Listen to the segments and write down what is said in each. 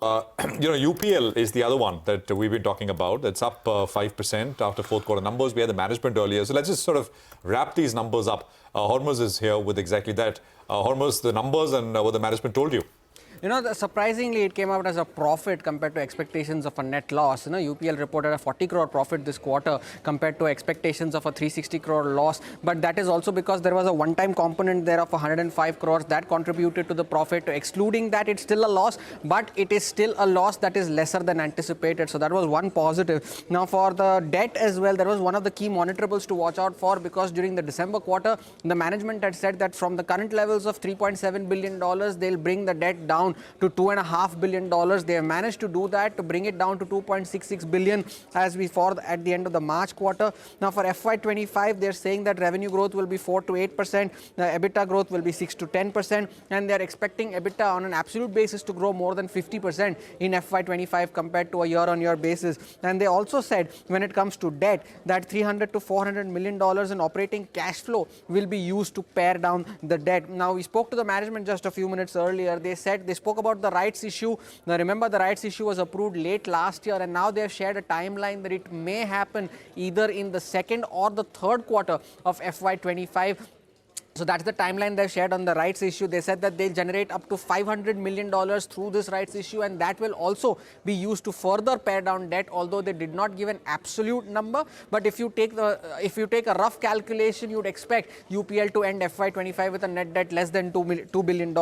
UPL is the other one that we've been talking about. It's up 5% after fourth quarter numbers. We had the management earlier. So let's just sort of wrap these numbers up. Hormaz is here with exactly that. Hormaz, the numbers and what the management told you. Surprisingly, it came out as a profit compared to expectations of a net loss. UPL reported a 40 crore profit this quarter compared to expectations of a 360 crore loss. But that is also because there was a one-time component there of 105 crores that contributed to the profit. Excluding that, it's still a loss, but it is still a loss that is lesser than anticipated. So that was one positive. Now, for the debt as well, there was one of the key monitorables to watch out for, because during the December quarter, the management had said that from the current levels of $3.7 billion, they'll bring the debt down to $2.5 billion. They have managed to do that, to bring it down to $2.66 billion at the end of the March quarter. Now for FY25, they're saying that revenue growth will be 4 to 8%, the EBITDA growth will be 6 to 10%, and they're expecting EBITDA on an absolute basis to grow more than 50% in FY25 compared to a year-on-year basis. And they also said, when it comes to debt, that $300 to $400 million in operating cash flow will be used to pare down the debt. Now, we spoke to the management just a few minutes earlier. They spoke about the rights issue. Now, remember, the rights issue was approved late last year, and now they have shared a timeline that it may happen either in the second or the third quarter of FY25. So that's the timeline they've shared on the rights issue. They said that they'll generate up to $500 million through this rights issue, and that will also be used to further pare down debt, although they did not give an absolute number. But if you take a rough calculation, you'd expect UPL to end FY25 with a net debt less than $2 billion.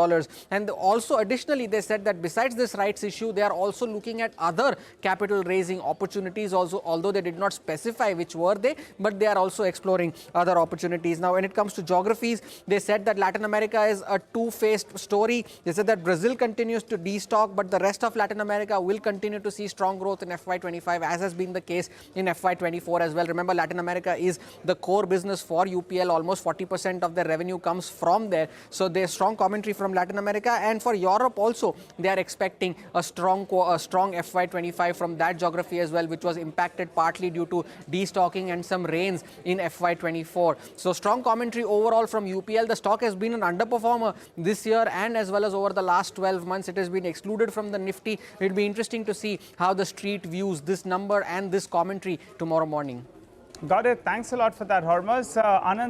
And also, additionally, they said that besides this rights issue, they are also looking at other capital raising opportunities also, although they did not specify which were they, but they are also exploring other opportunities. Now, when it comes to geographies, they said that Latin America is a two-faced story. They said that Brazil continues to destock, but the rest of Latin America will continue to see strong growth in FY25, as has been the case in FY24 as well. Remember, Latin America is the core business for UPL. Almost 40% of their revenue comes from there. So there's strong commentary from Latin America. And for Europe also, they are expecting a strong FY25 from that geography as well, which was impacted partly due to destocking and some rains in FY24. So strong commentary overall from UPL. The stock has been an underperformer this year and as well as over the last 12 months. It has been excluded from the Nifty. It'll be interesting to see how the street views this number and this commentary tomorrow morning. Got it. Thanks a lot for that, Hormaz. Anand.